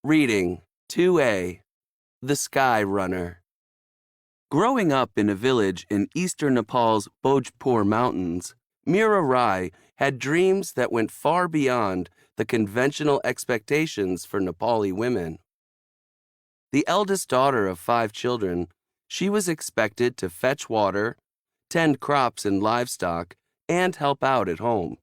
Reading 2A, The Sky Runner. Growing up in a village in eastern Nepal's Bhojpur Mountains, Meera Rai had dreams that went far beyond the conventional expectations for Nepali women. The eldest daughter of 5 children, she was expected to fetch water, tend crops and livestock, and help out at home.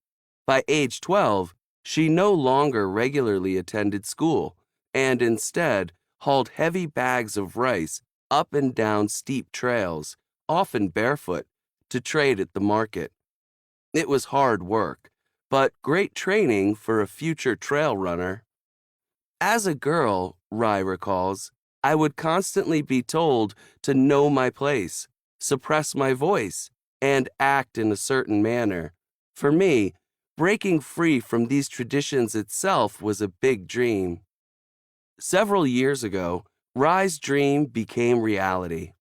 By age 12, she no longer regularly attended school and instead hauled heavy bags of rice up and down steep trails, often barefoot, to trade at the market. It was hard work, but great training for a future trail runner. As a girl, Rai recalls, I would constantly be told to know my place, suppress my voice, and act in a certain manner. For me, breaking free from these traditions itself was a big dream. Several years ago, Rai's dream became reality.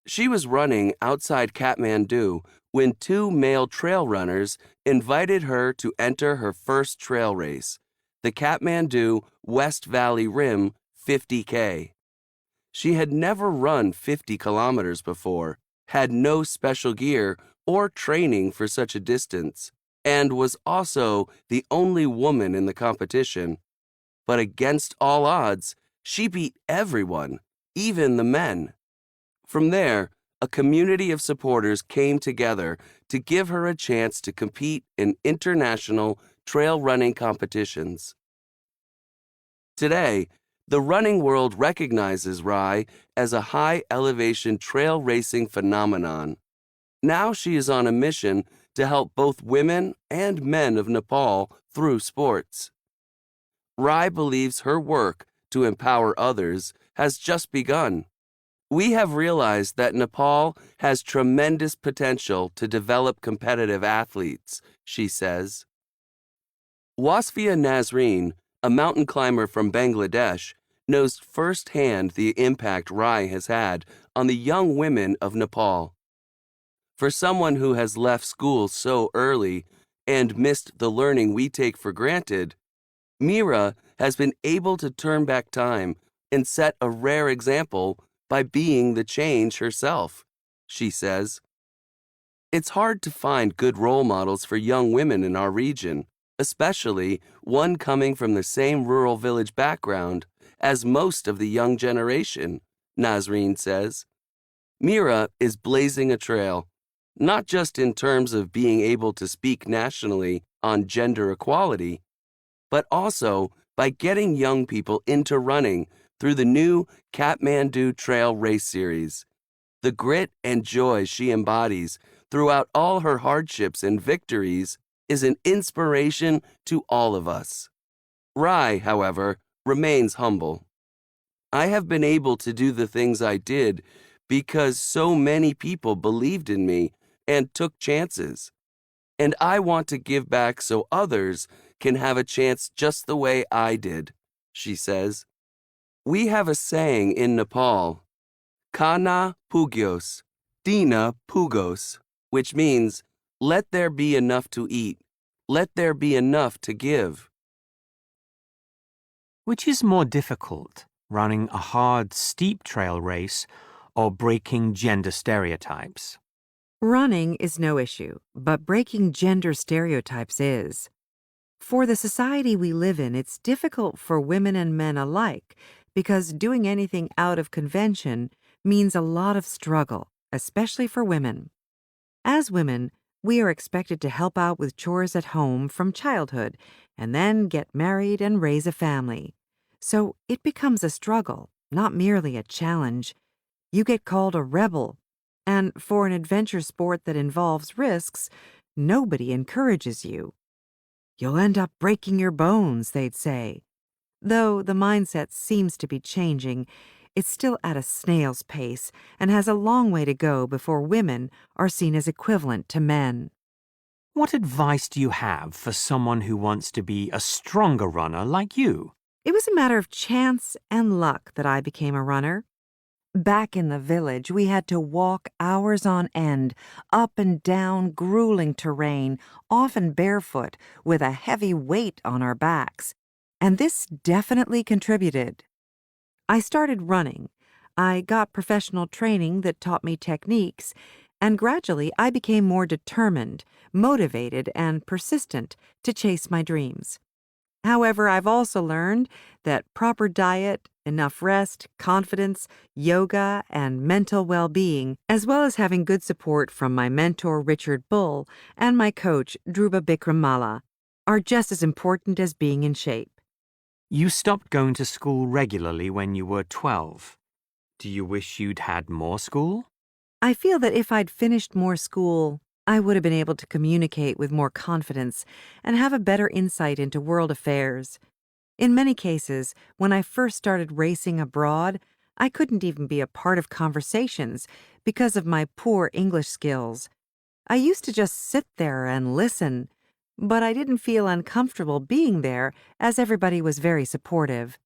She was running outside Kathmandu when 2 male trail runners invited her to enter her first trail race, the Kathmandu West Valley Rim 50K. She had never run 50 kilometers before, had no special gear or training for such a distance, and was also the only woman in the competition. But against all odds, she beat everyone, even the men. From there, a community of supporters came together to give her a chance to compete in international trail running competitions. Today, the running world recognizes Rai as a high-elevation trail racing phenomenon. Now she is on a mission to help both women and men of Nepal through sports. Rai believes her work to empower others has just begun. We have realized that Nepal has tremendous potential to develop competitive athletes, she says. Wasfia Nazreen, a mountain climber from Bangladesh, knows firsthand the impact Rai has had on the young women of Nepal. For someone who has left school so early and missed the learning we take for granted, Meera has been able to turn back time and set a rare example by being the change herself, she says. It's hard to find good role models for young women in our region, especially one coming from the same rural village background as most of the young generation, Nazreen says. Meera is blazing a trail, not just in terms of being able to speak nationally on gender equality, but also by getting young people into running through the new Kathmandu Trail Race Series. The grit and joy she embodies throughout all her hardships and victories is an inspiration to all of us. Rai, however, remains humble. I have been able to do the things I did because so many people believed in me and took chances. And I want to give back so others can have a chance just the way I did, she says. We have a saying in Nepal, Kana Pugyos, Dina Pugos, which means, let there be enough to eat, let there be enough to give. Which is more difficult, running a hard, steep trail race or breaking gender stereotypes? Running is no issue, but breaking gender stereotypes is. For the society we live in, it's difficult for women and men alike because doing anything out of convention means a lot of struggle, especially for women. As women, we are expected to help out with chores at home from childhood and then get married and raise a family. So it becomes a struggle, not merely a challenge. You get called a rebel. And for an adventure sport that involves risks, nobody encourages you. You'll end up breaking your bones, they'd say. Though the mindset seems to be changing, it's still at a snail's pace and has a long way to go before women are seen as equivalent to men. What advice do you have for someone who wants to be a stronger runner like you? It was a matter of chance and luck that I became a runner. Back in the village, we had to walk hours on end, up and down grueling terrain, often barefoot, with a heavy weight on our backs. And this definitely contributed, I started running. I got professional training that taught me techniques, and gradually I became more determined, motivated, and persistent to chase my dreams. However, I've also learned that proper diet, enough rest, confidence, yoga, and mental well-being, as well as having good support from my mentor Richard Bull and my coach Dhruba Bikramala, are just as important as being in shape. You stopped going to school regularly when you were 12. Do you wish you'd had more school? I feel that if I'd finished more school, I would have been able to communicate with more confidence and have a better insight into world affairs. In many cases, when I first started racing abroad, I couldn't even be a part of conversations because of my poor English skills. I used to just sit there and listen, but I didn't feel uncomfortable being there as everybody was very supportive.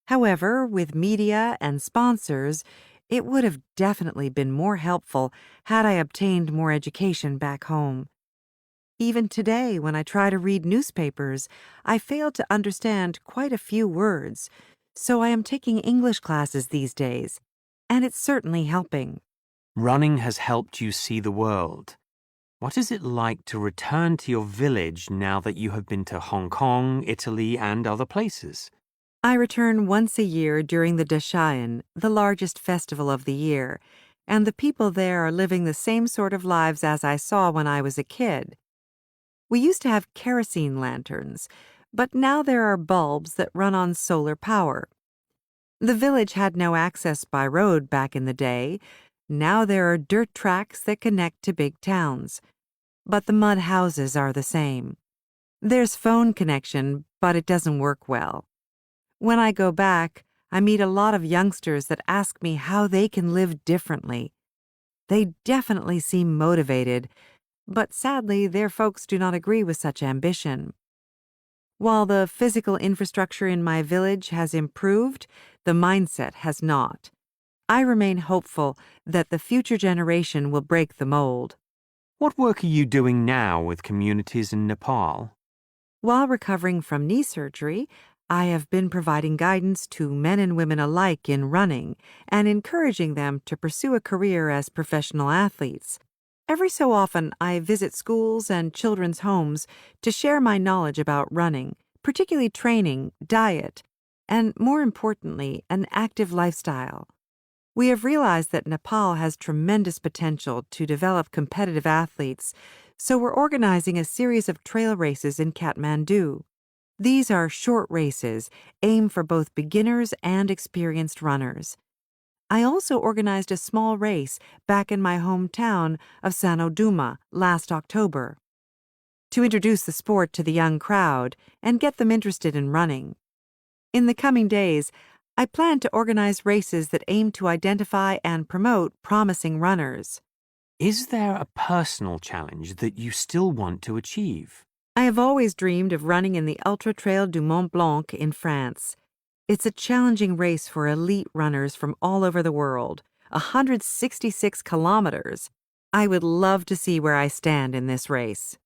However, with media and sponsors, it would have definitely been more helpful had I obtained more education back home. Even today, when I try to read newspapers, I fail to understand quite a few words, so I am taking English classes these days, and it's certainly helping. Running has helped you see the world. What is it like to return to your village now that you have been to Hong Kong, Italy, and other places? I return once a year during the Dashain, the largest festival of the year, and the people there are living the same sort of lives as I saw when I was a kid. We used to have kerosene lanterns, but now there are bulbs that run on solar power. The village had no access by road back in the day. Now there are dirt tracks that connect to big towns. But the mud houses are the same. There's phone connection, but it doesn't work well. When I go back, I meet a lot of youngsters that ask me how they can live differently. They definitely seem motivated, but sadly their folks do not agree with such ambition. While the physical infrastructure in my village has improved, the mindset has not. I remain hopeful that the future generation will break the mold. What work are you doing now with communities in Nepal? While recovering from knee surgery, I have been providing guidance to men and women alike in running and encouraging them to pursue a career as professional athletes. Every so often, I visit schools and children's homes to share my knowledge about running, particularly training, diet, and, more importantly, an active lifestyle. We have realized that Nepal has tremendous potential to develop competitive athletes, so we're organizing a series of trail races in Kathmandu. These are short races, aimed for both beginners and experienced runners. I also organized a small race back in my hometown of Sanoduma last October to introduce the sport to the young crowd and get them interested in running. In the coming days, I plan to organize races that aim to identify and promote promising runners. Is there a personal challenge that you still want to achieve? I have always dreamed of running in the Ultra Trail du Mont Blanc in France. It's a challenging race for elite runners from all over the world, 166 kilometers. I would love to see where I stand in this race.